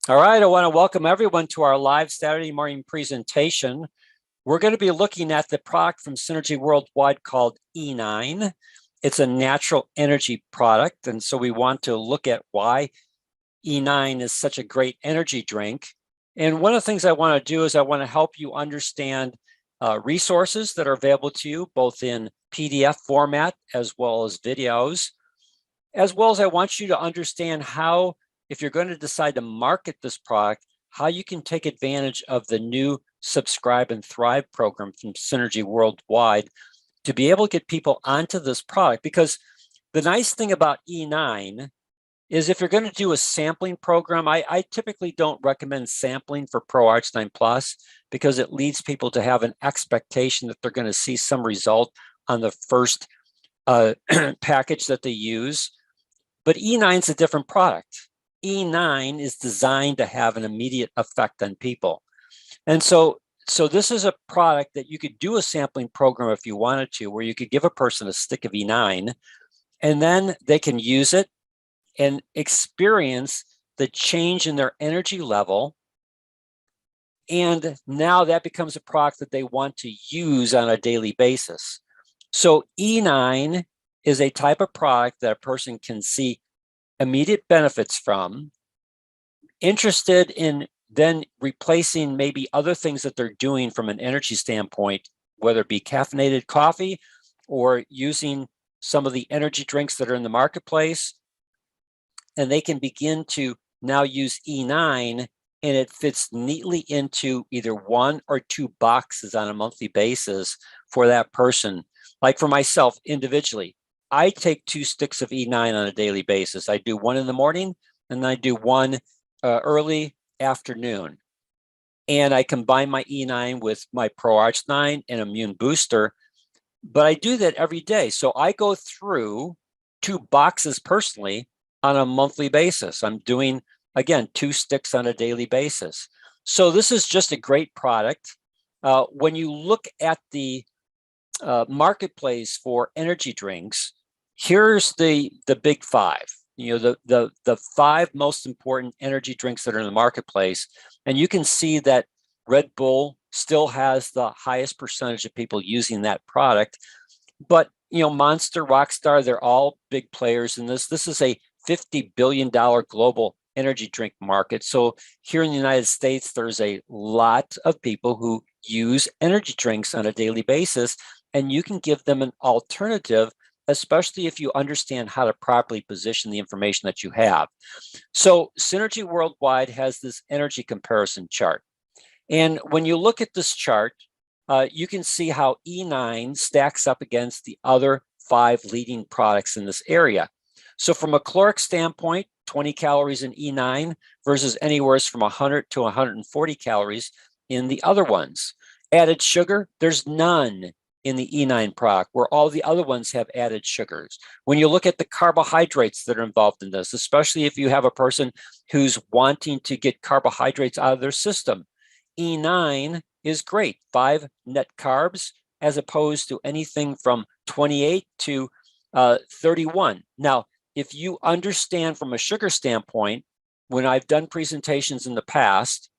All right, I want to welcome everyone to our live Saturday morning presentation. We're going to be looking at the product from Synergy Worldwide called E9. It's a natural energy product, and so we want to look at why E9 is such a great energy drink. And one of the things I want to do is I want to help you understand resources that are available to you, both in PDF format as well as videos, as well as I want you to understand how, if you're going to decide to market this product, how you can take advantage of the new Subscribe and Thrive program from Synergy Worldwide to be able to get people onto this product. Because the nice thing about E9 is if you're going to do a sampling program, I typically don't recommend sampling for Pro-arginine Plus because it leads people to have an expectation that they're going to see some result on the first package that they use. But E9 is a different product. E9 is designed to have an immediate effect on people. And so this is a product that you could do a sampling program if you wanted to, where you could give a person a stick of E9, and then they can use it and experience the change in their energy level. And now that becomes a product that they want to use on a daily basis. So E9 is a type of product that a person can see immediate benefits from, interested in then replacing maybe other things that they're doing from an energy standpoint, whether it be caffeinated coffee or using some of the energy drinks that are in the marketplace. And they can begin to now use E9, and it fits neatly into either one or two boxes on a monthly basis for that person. Like for myself individually, I take 2 sticks of E9 on a daily basis. I do one in the morning and I do one early afternoon. And I combine my E9 with my Pro-arginine and Immune Booster, but I do that every day. So I go through 2 boxes personally on a monthly basis. I'm doing, again, 2 sticks on a daily basis. So this is just a great product. When you look at the marketplace for energy drinks, here's the big 5. You know, the 5 most important energy drinks that are in the marketplace, and you can see that Red Bull still has the highest percentage of people using that product. But you know, Monster, Rockstar, they're all big players in this. This is a $50 billion global energy drink market. So here in the United States, there's a lot of people who use energy drinks on a daily basis, and you can give them an alternative, especially if you understand how to properly position the information that you have. So Synergy Worldwide has this energy comparison chart. And when you look at this chart, you can see how E9 stacks up against the other 5 leading products in this area. So from a caloric standpoint, 20 calories in E9 versus anywhere from 100 to 140 calories in the other ones. Added sugar, there's none in the E9 product, where all the other ones have added sugars. When you look at the carbohydrates that are involved in this, especially if you have a person who's wanting to get carbohydrates out of their system, E9 is great. 5 net carbs as opposed to anything from 28 to 31. Now, if you understand from a sugar standpoint, when I've done presentations in the past,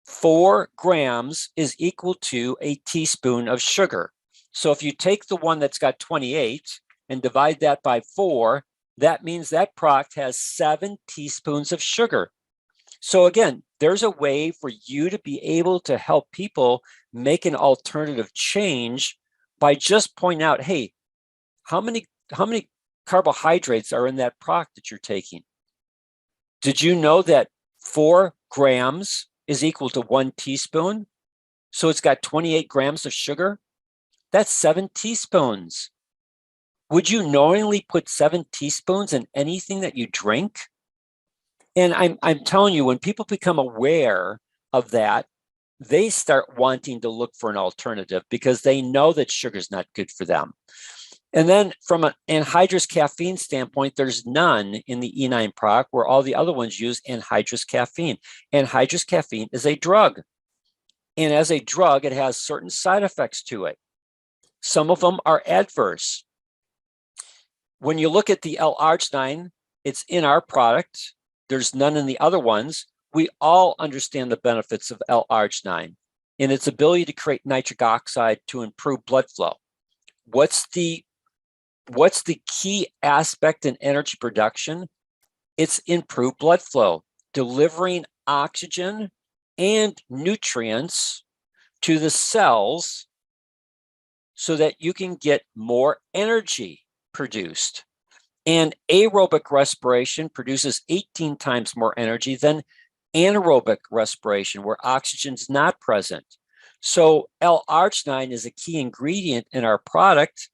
4 grams is equal to a teaspoon of sugar. So if you take the one that's got 28 and divide that by 4, that means that product has 7 teaspoons of sugar. So again, there's a way for you to be able to help people make an alternative change by just pointing out, hey, how many carbohydrates are in that product that you're taking? Did you know that 4 grams is equal to 1 teaspoon? So it's got 28 grams of sugar. That's 7 teaspoons. Would you knowingly put 7 teaspoons in anything that you drink? And I'm telling you, when people become aware of that, they start wanting to look for an alternative because they know that sugar is not good for them. And then from an anhydrous caffeine standpoint, there's none in the E9 product, where all the other ones use anhydrous caffeine. Anhydrous caffeine is a drug. And as a drug, it has certain side effects to it. Some of them are adverse. When you look at the L-arginine, it's in our product. There's none in the other ones. we all understand the benefits of L-arginine and its ability to create nitric oxide to improve blood flow. What's the key aspect in energy production? It's improved blood flow, delivering oxygen and nutrients to the cells so that you can get more energy produced. And aerobic respiration produces 18 times more energy than anaerobic respiration, where oxygen's not present. So L-arginine is a key ingredient in our product,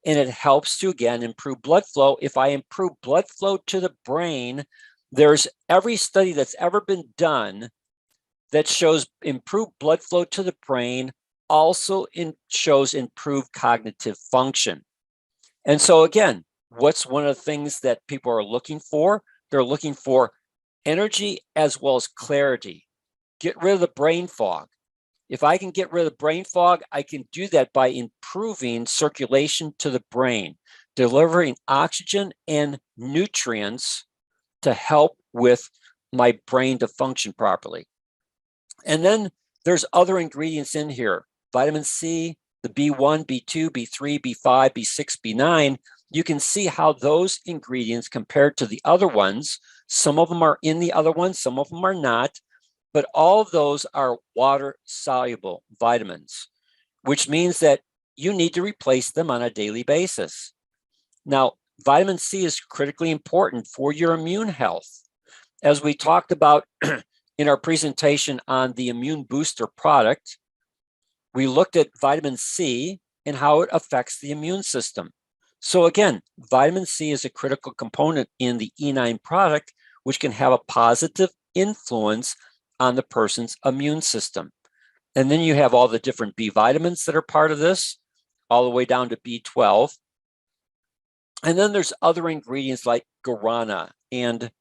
and it helps to, again, improve blood flow. If I improve blood flow to the brain, there's every study that's ever been done that shows improved blood flow to the brain also shows improved cognitive function. And so again, what's one of the things that people are looking for? They're looking for energy as well as clarity. Get rid of the brain fog. If I can get rid of the brain fog, I can do that by improving circulation to the brain, delivering oxygen and nutrients to help with my brain to function properly. And then there's other ingredients in here: vitamin C, the B1, B2, B3, B5, B6, B9. You can see how those ingredients compared to the other ones, some of them are in the other ones, some of them are not, but all of those are water-soluble vitamins, which means that you need to replace them on a daily basis. Now, vitamin C is critically important for your immune health. As we talked about in our presentation on the immune booster product, we looked at vitamin C and how it affects the immune system. So again, vitamin C is a critical component in the E9 product, which can have a positive influence on the person's immune system. And then you have all the different B vitamins that are part of this, all the way down to B12. And then there's other ingredients like guarana and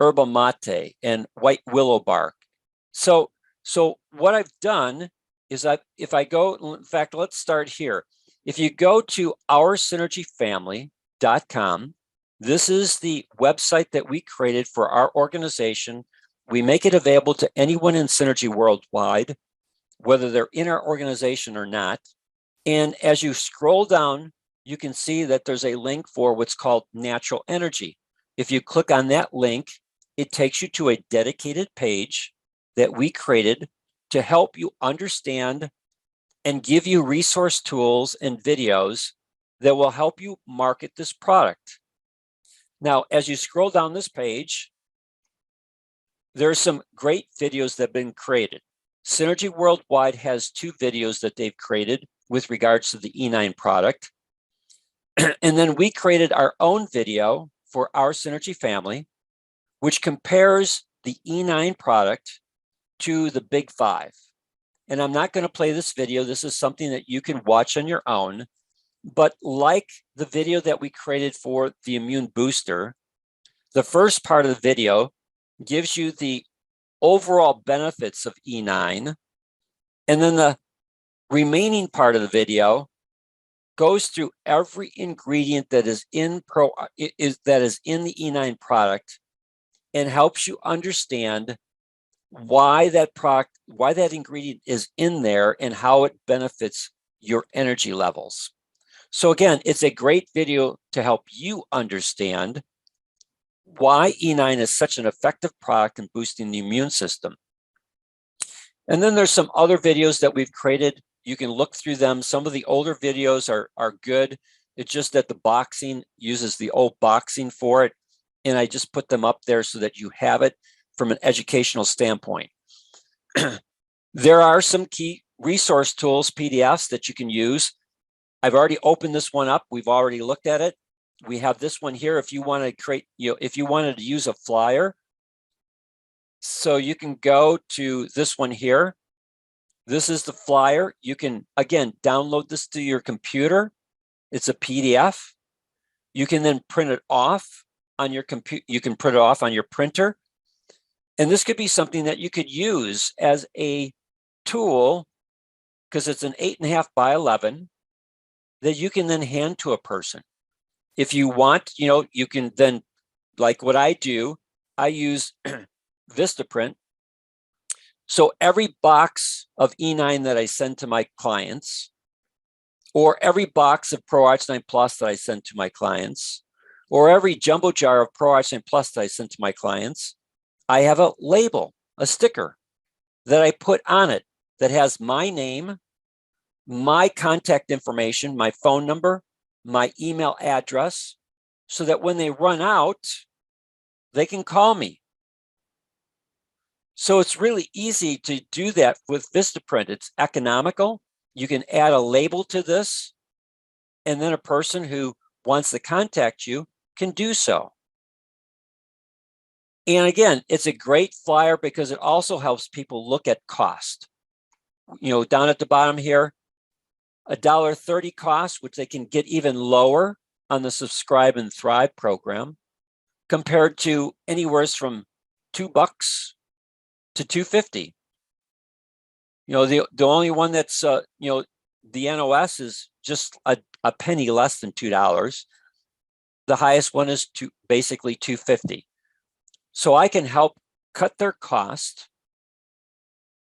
herbal mate and white willow bark. So what I've done is if I go, in fact, let's start here. If you go to oursynergyfamily.com, this is the website that we created for our organization. We make it available to anyone in Synergy worldwide, whether they're in our organization or not. And as you scroll down, you can see that there's a link for what's called natural energy. If you click on that link, it takes you to a dedicated page that we created to help you understand and give you resource tools and videos that will help you market this product. Now, as you scroll down this page, there are some great videos that have been created. Synergy Worldwide has 2 videos that they've created with regards to the E9 product. And then we created our own video for our Synergy family, which compares the E9 product to the Big 5. And I'm not going to play this video. This is something that you can watch on your own. But like the video that we created for the immune booster, the first part of the video gives you the overall benefits of E9. And then the remaining part of the video goes through every ingredient that is in the E9 product and helps you understand why that ingredient is in there and how it benefits your energy levels. So again, it's a great video to help you understand why E9 is such an effective product in boosting the immune system. And then there's some other videos that we've created. You can look through them. Some of the older videos are good. It's just that the boxing uses the old boxing for it. And I just put them up there so that you have it from an educational standpoint. There are some key resource tools, PDFs, that you can use. I've already opened this one up. We've already looked at it. We have this one here if you want to create, if you wanted to use a flyer. So you can go to this one here. This is the flyer. You can, again, download this to your computer. It's a PDF. You can then print it off on your computer. You can print it off on your printer. And this could be something that you could use as a tool, because it's an 8.5 by 11 that you can then hand to a person. If you want, you can then, like what I do, I use Vistaprint. So every box of E9 that I send to my clients, or every box of Pro-arginine Plus that I send to my clients, or every jumbo jar of Pro-arginine Plus that I send to my clients, I have a label, a sticker that I put on it that has my name, my contact information, my phone number, my email address, so that when they run out, they can call me. So it's really easy to do that with Vistaprint. It's economical. You can add a label to this, and then a person who wants to contact you can do so. And again, it's a great flyer because it also helps people look at cost. Down at the bottom here, $1.30 cost, which they can get even lower on the Subscribe and Thrive program, compared to anywhere from $2 to $2.50. The only one that's the NOS is just a penny less than $2. The highest one is basically $2.50. So I can help cut their cost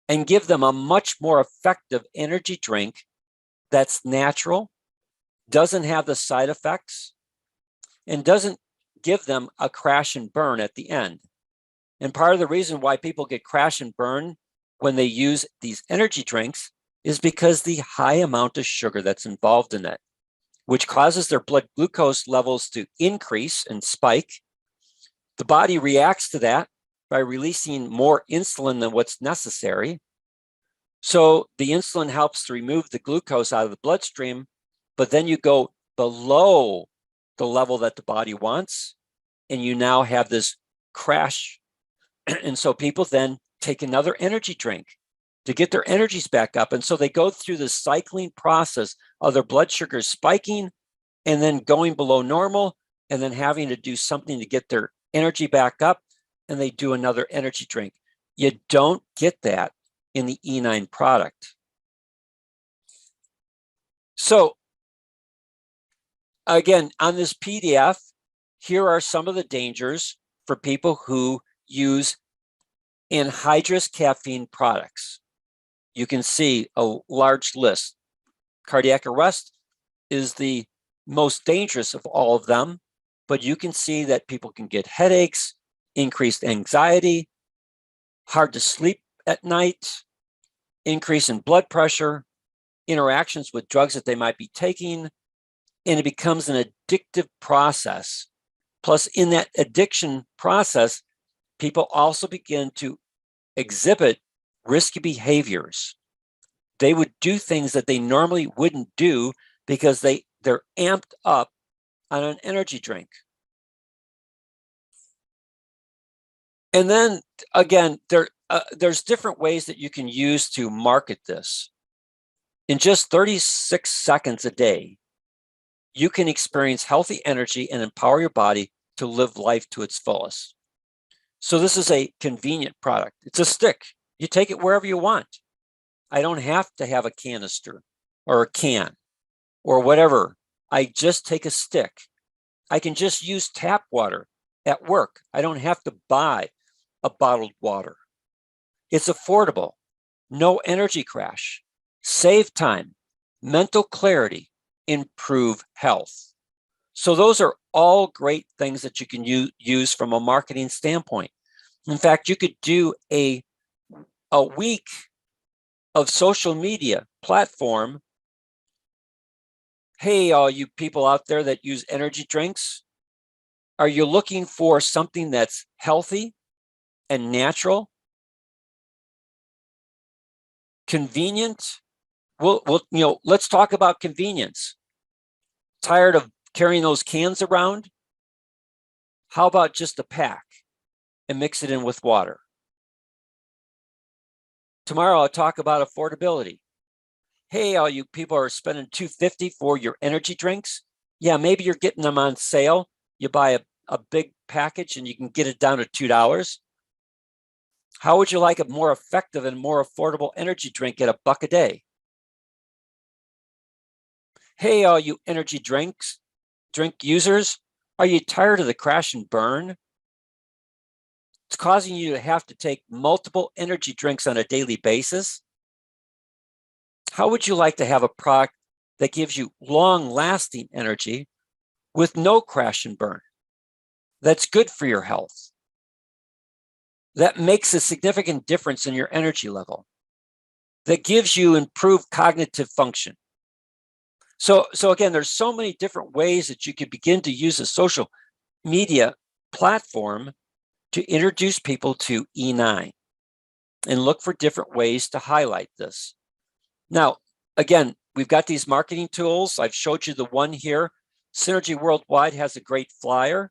and give them a much more effective energy drink that's natural, doesn't have the side effects, and doesn't give them a crash and burn at the end. And part of the reason why people get crash and burn when they use these energy drinks is because the high amount of sugar that's involved in it, which causes their blood glucose levels to increase and spike. The body reacts to that by releasing more insulin than what's necessary. So the insulin helps to remove the glucose out of the bloodstream, but then you go below the level that the body wants, and you now have this crash. And so people then take another energy drink to get their energies back up. And so they go through the cycling process of their blood sugars spiking and then going below normal and then having to do something to get their energy back up, and they do another energy drink. You don't get that in the E9 product. So again, on this PDF, here are some of the dangers for people who use anhydrous caffeine products. You can see a large list. Cardiac arrest is the most dangerous of all of them, but you can see that people can get headaches, increased anxiety, hard to sleep at night, increase in blood pressure, interactions with drugs that they might be taking, and it becomes an addictive process. Plus, in that addiction process, people also begin to exhibit risky behaviors. They would do things that they normally wouldn't do because they're amped up on an energy drink. And then again, there's different ways that you can use to market this. In just 36 seconds a day, you can experience healthy energy and empower your body to live life to its fullest. So this is a convenient product. It's a stick. You take it wherever you want. I don't have to have a canister or a can or whatever. I just take a stick. I can just use tap water at work. I don't have to buy a bottled water. It's affordable, no energy crash, save time, mental clarity, improve health. So those are all great things that you can use from a marketing standpoint. In fact, you could do a week of social media platform. Hey, all you people out there that use energy drinks, are you looking for something that's healthy and natural, convenient? Let's talk about convenience. Tired of carrying those cans around? How about just a pack and mix it in with water? Tomorrow I'll talk about affordability. Hey, all you people are spending $2.50 for your energy drinks. Yeah, maybe you're getting them on sale. You buy a big package and you can get it down to $2. How would you like a more effective and more affordable energy drink at $1 a day? Hey, all you energy drink users, are you tired of the crash and burn? it's causing you to have to take multiple energy drinks on a daily basis, how would you like to have a product that gives you long-lasting energy with no crash and burn, that's good for your health, that makes a significant difference in your energy level, that gives you improved cognitive function? So again, there's so many different ways that you could begin to use a social media platform to introduce people to E9 and look for different ways to highlight this. Now, again, we've got these marketing tools. I've showed you the one here. Synergy Worldwide has a great flyer.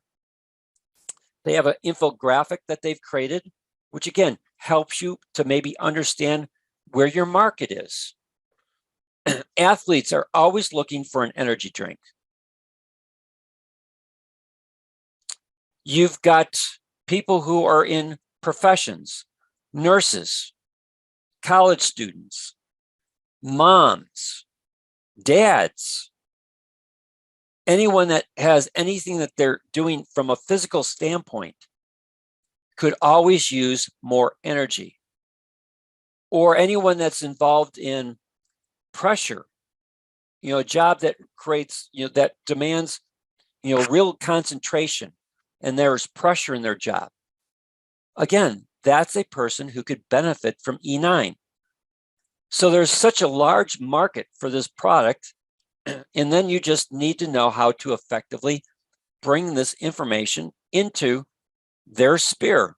They have an infographic that they've created, which again helps you to maybe understand where your market is. Athletes are always looking for an energy drink. You've got people who are in professions, nurses, college students, moms, dads, anyone that has anything that they're doing from a physical standpoint could always use more energy. Or anyone that's involved in pressure, a job that creates, that demands, real concentration, and there's pressure in their job. Again, that's a person who could benefit from E9. So there's such a large market for this product, and then you just need to know how to effectively bring this information into their sphere.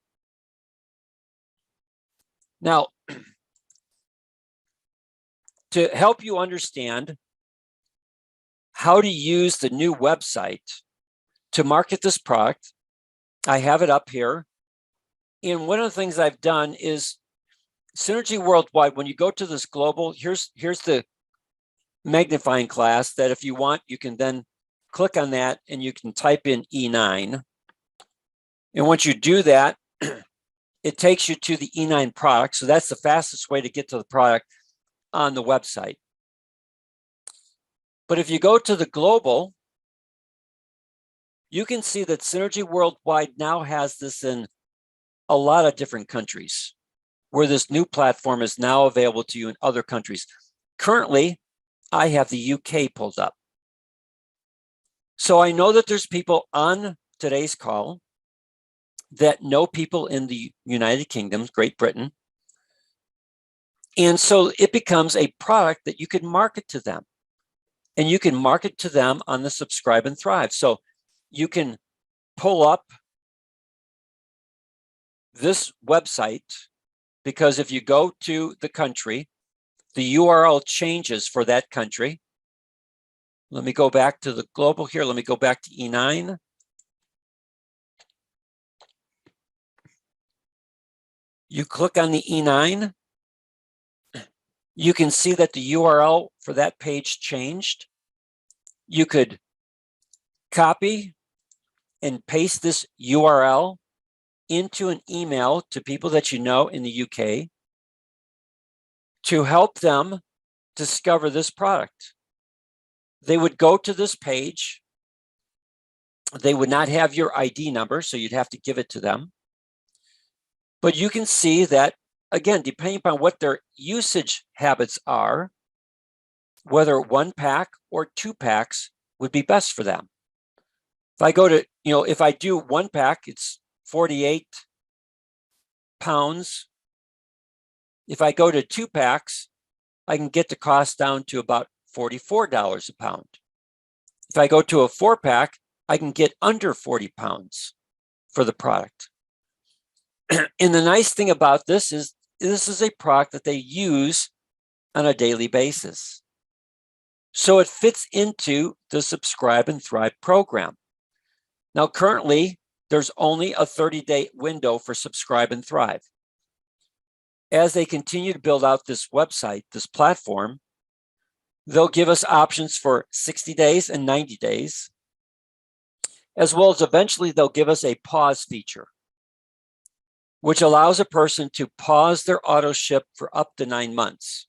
Now, to help you understand how to use the new website to market this product, I have it up here. And one of the things I've done is Synergy Worldwide, when you go to this global, here's the magnifying glass that if you want, you can then click on that and you can type in E9. And once you do that, it takes you to the E9 product. So that's the fastest way to get to the product on the website. But if you go to the global, you can see that Synergy Worldwide now has this in a lot of different countries, where this new platform is now available to you in other countries. Currently, I have the UK pulled up. So I know that there's people on today's call that know people in the United Kingdom, Great Britain. And so it becomes a product that you can market to them. And you can market to them on the Subscribe and Thrive. So you can pull up this website, because if you go to the country, the URL changes for that country. Let me go back to the global here. Let me go back to E9. You click on the E9. You can see that the URL for that page changed. You could copy and paste this URL into an email to people that you know in the UK to help them discover this product. They would go to this page. They would not have your ID number, so you'd have to give it to them. But you can see that, again, depending upon what their usage habits are, whether 1 pack or 2 packs would be best for them. If I go to, if I do 1 pack, it's 48 pounds. If I go to 2 packs, I can get the cost down to about $44 a pound. If I go to a 4 pack, I can get under 40 pounds for the product. And the nice thing about this is a product that they use on a daily basis. So it fits into the Subscribe and Thrive program. Now, currently, there's only a 30-day window for Subscribe and Thrive. As they continue to build out this website, this platform, they'll give us options for 60 days and 90 days, as well as eventually they'll give us a pause feature, which allows a person to pause their auto ship for up to 9 months,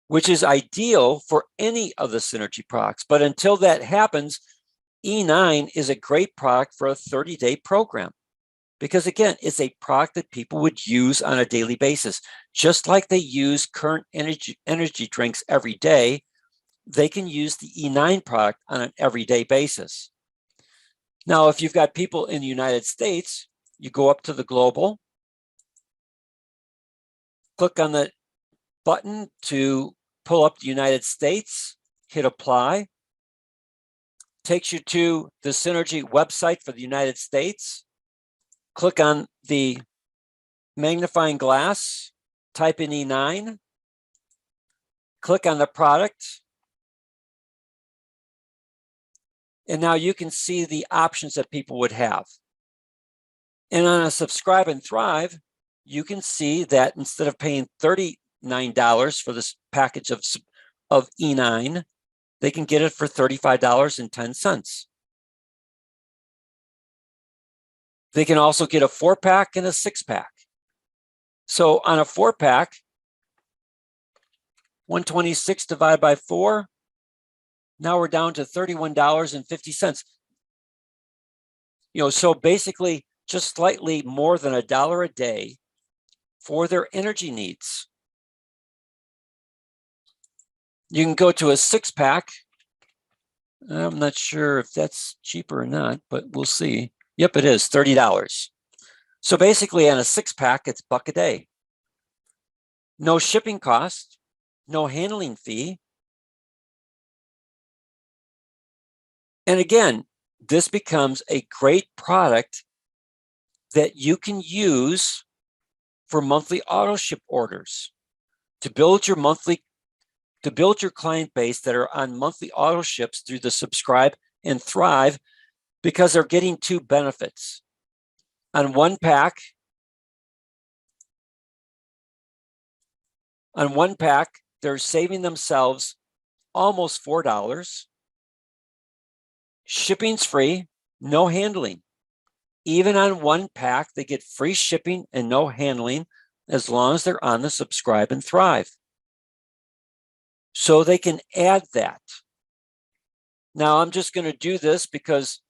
which is ideal for any of the Synergy products. But until that happens, E9 is a great product for a 30-day program. because again, it's a product that people would use on a daily basis. Just like they use current energy drinks every day, they can use the E9 product on an everyday basis. Now, if you've got people in the United States, you go up to the global, click on the button to pull up the United States, hit apply, takes you to the Synergy website for the United States. Click on the magnifying glass, type in E9, click on the product, and now you can see the options that people would have. And on a Subscribe and Thrive, you can see that instead of paying $39 for this package of E9, they can get it for $35.10. They can also get a 4-pack and a 6-pack. So on a 4-pack, 126 divided by 4, now we're down to $31.50. So basically just slightly more than $1 a day for their energy needs. You can go to a 6-pack. I'm not sure if that's cheaper or not, but we'll see. Yep, it is $30. So basically on a 6-pack, it's $1 a day. No shipping cost, no handling fee. And again, this becomes a great product that you can use for monthly auto ship orders to build your client base that are on monthly auto ships through the Subscribe and Thrive, because they're getting 2 benefits. On one pack, they're saving themselves almost $4. Shipping's free, no handling. Even on one pack, they get free shipping and no handling as long as they're on the Subscribe and Thrive. So they can add that. Now, I'm just going to do this because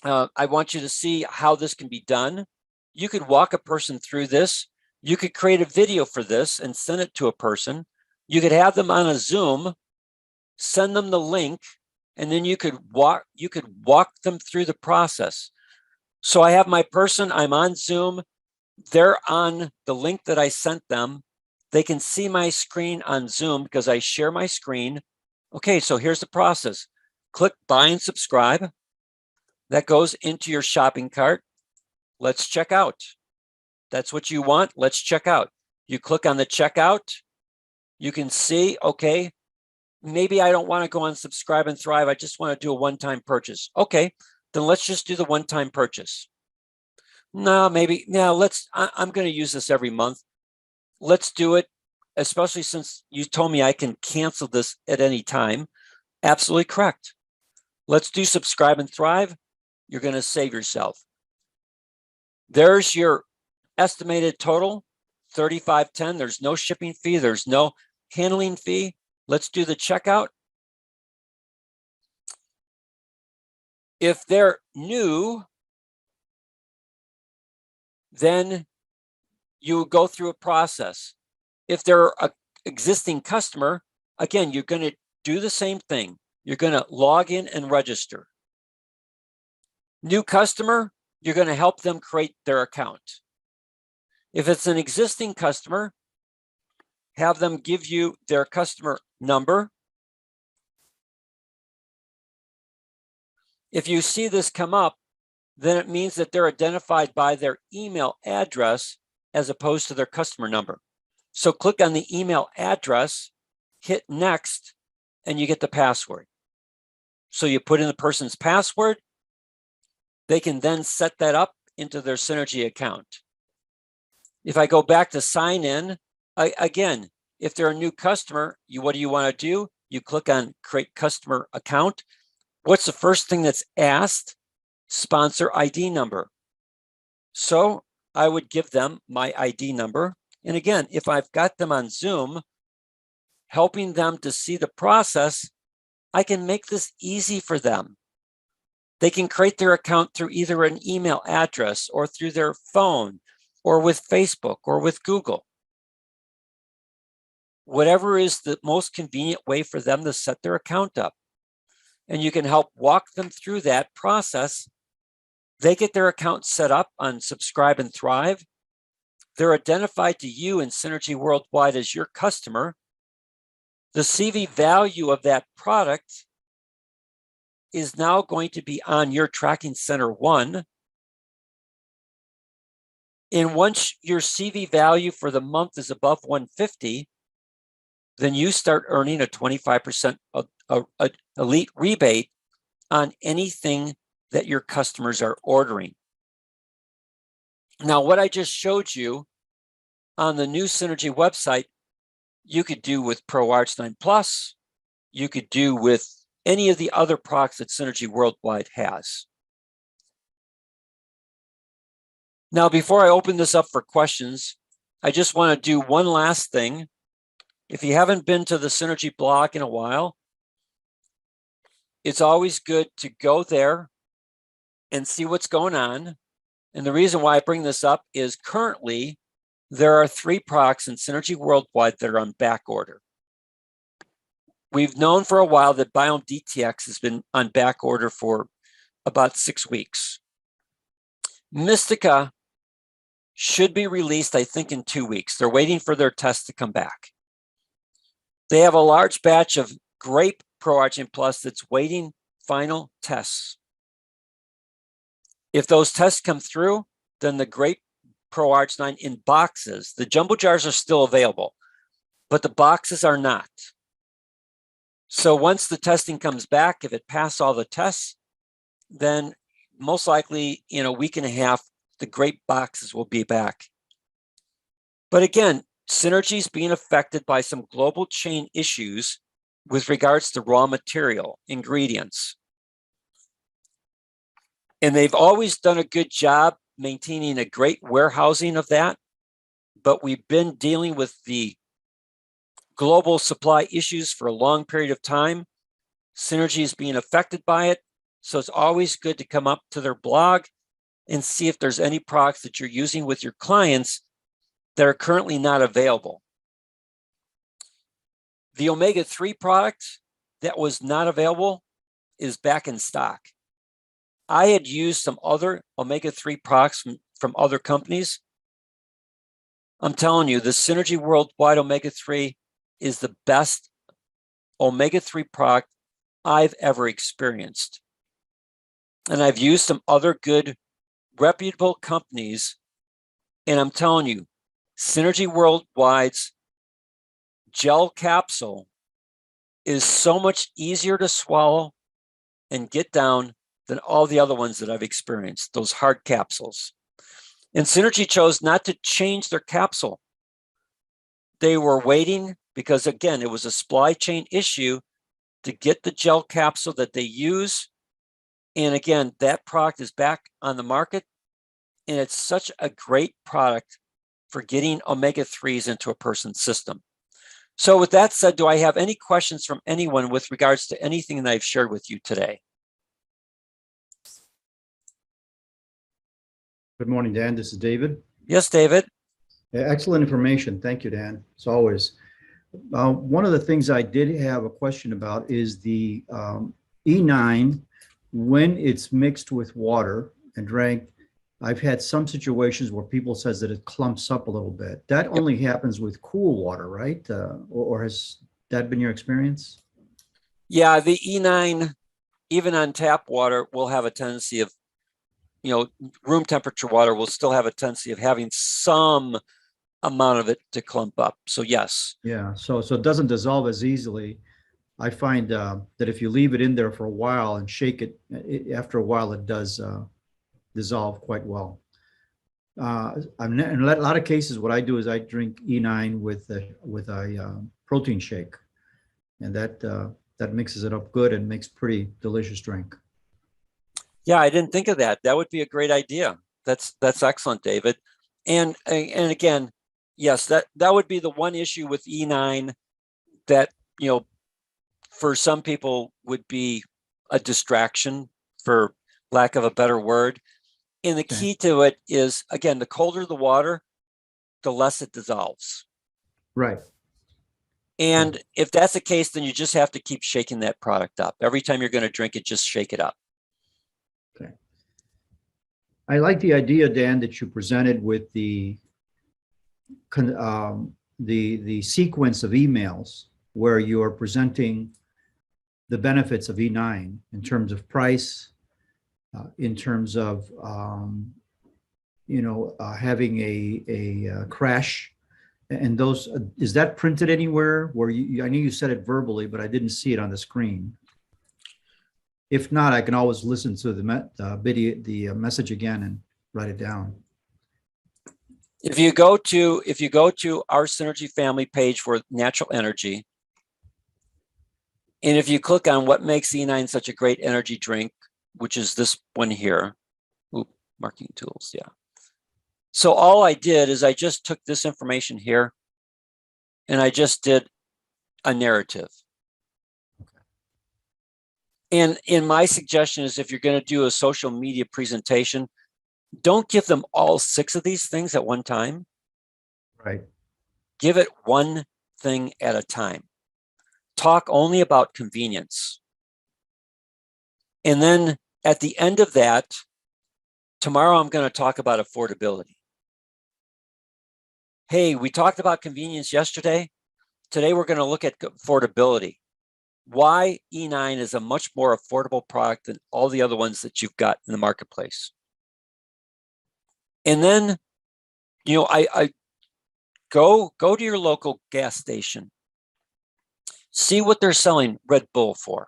I want you to see how this can be done. You could walk a person through this. You could create a video for this and send it to a person. You could have them on a Zoom, send them the link, and then you could walk them through the process. So I have my person, I'm on Zoom, they're on the link that I sent them. They can see my screen on Zoom because I share my screen. Okay, so here's the process. Click buy and subscribe. That goes into your shopping cart. Let's check out. That's what you want. Let's check out. You click on the checkout. You can see, okay, maybe I don't want to go on Subscribe and Thrive. I just want to do a one-time purchase. Okay, then let's just do the one-time purchase. No, maybe, yeah, I'm going to use this every month. Let's do it, especially since you told me I can cancel this at any time. Absolutely correct. Let's do Subscribe and Thrive. You're going to save yourself. There's your estimated total, $35.10. There's no shipping fee. There's no handling fee. Let's do the checkout. If they're new, then you go through a process. If they're an existing customer, again, you're going to do the same thing. You're going to log in and register. New customer, you're going to help them create their account. If it's an existing customer, have them give you their customer number. If you see this come up, then it means that they're identified by their email address as opposed to their customer number. So click on the email address, hit next, and you get the password. So you put in the person's password. They can then set that up into their Synergy account. If I go back to sign in, again, if they're a new customer, what do you want to do? You click on create customer account. What's the first thing that's asked? Sponsor ID number. So I would give them my ID number. And again, if I've got them on Zoom, helping them to see the process, I can make this easy for them. They can create their account through either an email address or through their phone or with Facebook or with Google. Whatever is the most convenient way for them to set their account up. And you can help walk them through that process. They get their account set up on Subscribe and Thrive. They're identified to you in Synergy Worldwide as your customer. The CV value of that product is now going to be on your tracking center one. And once your CV value for the month is above 150, then you start earning a 25% elite rebate on anything that your customers are ordering. Now, what I just showed you on the new Synergy website, you could do with L-arginine Plus, you could do with any of the other products that Synergy Worldwide has. Now, before I open this up for questions, I just want to do one last thing. If you haven't been to the Synergy blog in a while, it's always good to go there and see what's going on. And the reason why I bring this up is currently there are 3 products in Synergy Worldwide that are on back order. We've known for a while that Biome DTX has been on back order for about 6 weeks. Mystica should be released, I think, in 2 weeks. They're waiting for their tests to come back. They have a large batch of grape L-arginine Plus that's waiting final tests. If those tests come through, then the grape L-arginine in boxes, the jumbo jars are still available, but the boxes are not. So once the testing comes back, if it passes all the tests, then most likely in a week and a half, the grape boxes will be back. But again, Synergy is being affected by some global chain issues with regards to raw material, ingredients. And they've always done a good job maintaining a great warehousing of that. But we've been dealing with the global supply issues for a long period of time. Synergy is being affected by it. So it's always good to come up to their blog and see if there's any products that you're using with your clients that are currently not available. The omega-3 product that was not available is back in stock. I had used some other omega-3 products from other companies. I'm telling you, the Synergy Worldwide omega-3 is the best omega-3 product I've ever experienced. And I've used some other good, reputable companies. And I'm telling you, Synergy Worldwide's gel capsule is so much easier to swallow and get down than all the other ones that I've experienced, those hard capsules. And Synergy chose not to change their capsule. They were waiting because, again, it was a supply chain issue to get the gel capsule that they use. And again, that product is back on the market. And it's such a great product for getting omega-3s into a person's system. So with that said, do I have any questions from anyone with regards to anything that I've shared with you today? Good morning, Dan. This is David. Yes, David. Excellent information. Thank you, Dan, as always. One of the things I did have a question about is the E9, when it's mixed with water and drank. I've had some situations where people says that it clumps up a little bit. That only happens with cool water, right? Or has that been your experience? Yeah, the E9, even on tap water, will have a tendency of, room temperature water will still have a tendency of having some amount of it to clump up. So yes. Yeah, so it doesn't dissolve as easily. I find that if you leave it in there for a while and shake it, after a while it does dissolve quite well. In a lot of cases, what I do is I drink E9 with a protein shake, and that mixes it up good and makes pretty delicious drink. Yeah, I didn't think of that. That would be a great idea. That's excellent, David. And again, yes, that would be the one issue with E9 that, for some people would be a distraction for lack of a better word. And the key to it is, again, the colder the water, the less it dissolves. Right. And if that's the case, then you just have to keep shaking that product up. Every time you're going to drink it, just shake it up. Okay. I like the idea, Dan, that you presented with the sequence of emails where you are presenting the benefits of E9 in terms of price, in terms of having a crash, and those. Is that printed anywhere? Where I know you said it verbally, but I didn't see it on the screen. If not, I can always listen to the video, the message again, and write it down. If you go to our Synergy family page for natural energy, and if you click on what makes E9 such a great energy drink, which is this one here, marketing tools, yeah. So all I did is I just took this information here and I just did a narrative. And my suggestion is, if you're going to do a social media presentation, don't give them all 6 of these things at one time. Right. Give it one thing at a time. Talk only about convenience. And then at the end of that, tomorrow I'm going to talk about affordability. Hey, we talked about convenience yesterday. Today we're going to look at affordability. Why E9 is a much more affordable product than all the other ones that you've got in the marketplace. And then, I go to your local gas station. See what they're selling Red Bull for.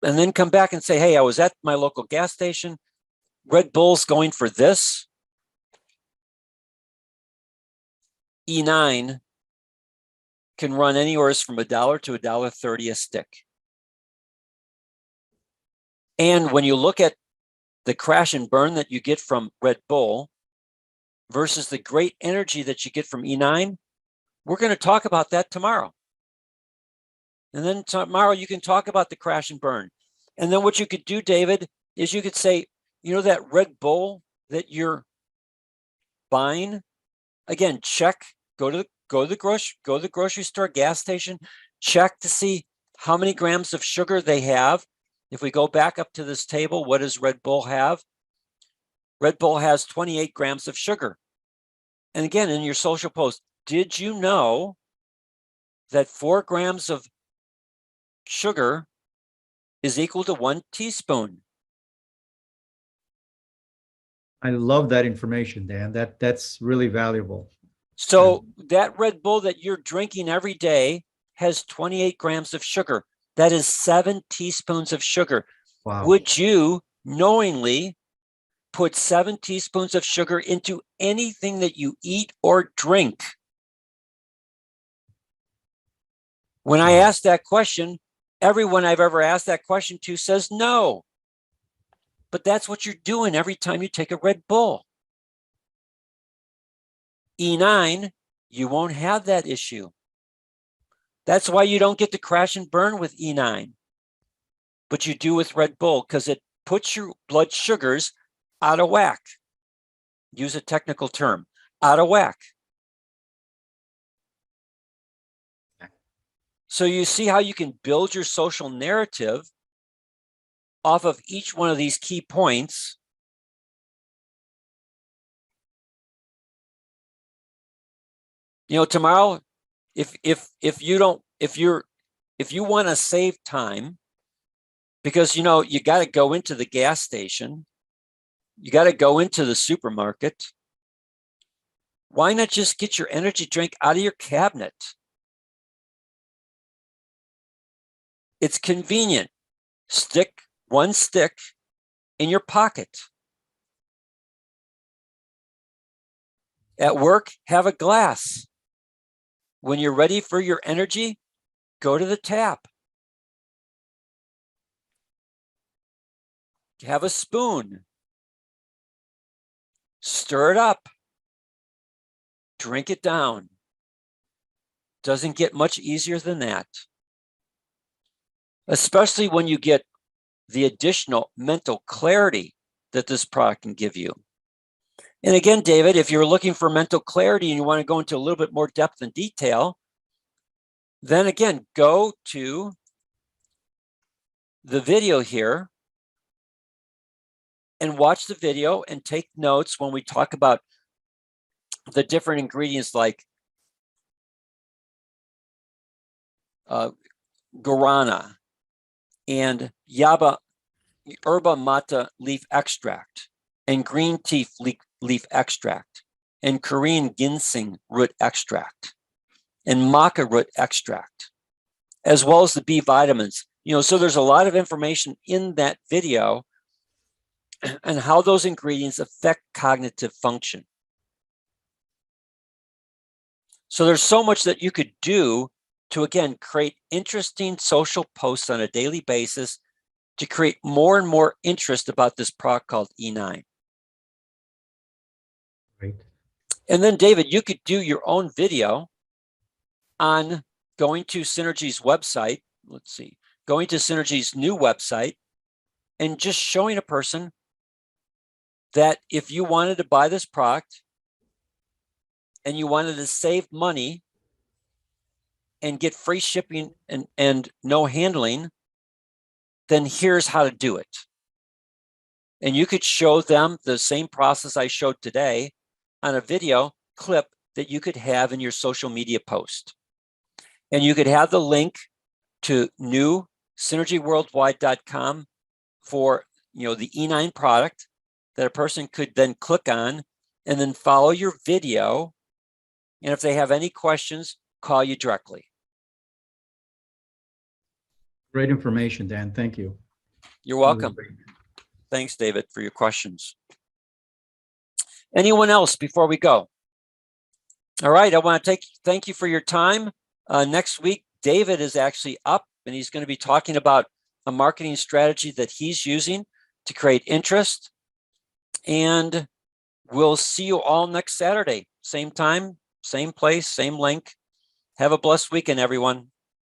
And then come back and say, hey, I was at my local gas station. Red Bull's going for this. E9 can run anywhere from $1 to $1.30 a stick. And when you look at the crash and burn that you get from Red Bull versus the great energy that you get from E9, we're going to talk about that tomorrow. And then tomorrow you can talk about the crash and burn. And then what you could do, David, is you could say, that Red Bull that you're buying, again, check, go to the grocery store, gas station, check to see how many grams of sugar they have. If we go back up to this table, what does Red Bull have? Red Bull has 28 grams of sugar. And again, in your social post, did you know that 4 grams of sugar is equal to 1 teaspoon? I love that information, Dan. That's really valuable. So that Red Bull that you're drinking every day has 28 grams of sugar. That is 7 teaspoons of sugar. Wow. Would you knowingly put 7 teaspoons of sugar into anything that you eat or drink? When I ask that question, everyone I've ever asked that question to says no. But that's what you're doing every time you take a Red Bull. E9, you won't have that issue. That's why you don't get to crash and burn with E9. But you do with Red Bull, because it puts your blood sugars out of whack. Use a technical term, out of whack. So you see how you can build your social narrative off of each one of these key points. Tomorrow, if you want to save time, because you got to go into the gas station, you got to go into the supermarket, why not just get your energy drink out of your cabinet? It's convenient. Stick one stick in your pocket. At work, have a glass. When you're ready for your energy, go to the tap. Have a spoon. Stir it up. Drink it down. Doesn't get much easier than that. Especially when you get the additional mental clarity that this product can give you. And again, David, if you're looking for mental clarity and you want to go into a little bit more depth and detail, then again, go to the video here and watch the video and take notes when we talk about the different ingredients like guarana and yerba mate leaf extract and green tea leaf extract and Korean ginseng root extract and maca root extract, as well as the B vitamins. So there's a lot of information in that video and how those ingredients affect cognitive function. So there's so much that you could do to, again, create interesting social posts on a daily basis to create more and more interest about this product called E9. Right. And then, David, you could do your own video on going to Synergy's website. Let's see, going to Synergy's new website and just showing a person that if you wanted to buy this product and you wanted to save money and get free shipping and no handling, then here's how to do it. And you could show them the same process I showed today on a video clip that you could have in your social media post. And you could have the link to new synergyworldwide.com for the E9 product that a person could then click on and then follow your video. And if they have any questions, call you directly. Great information, Dan. Thank you. You're welcome. Thanks, David, for your questions. Anyone else before we go? All right, I want to thank you for your time. Next week, David is actually up and he's going to be talking about a marketing strategy that he's using to create interest. And we'll see you all next Saturday. Same time, same place, same link. Have a blessed weekend, everyone.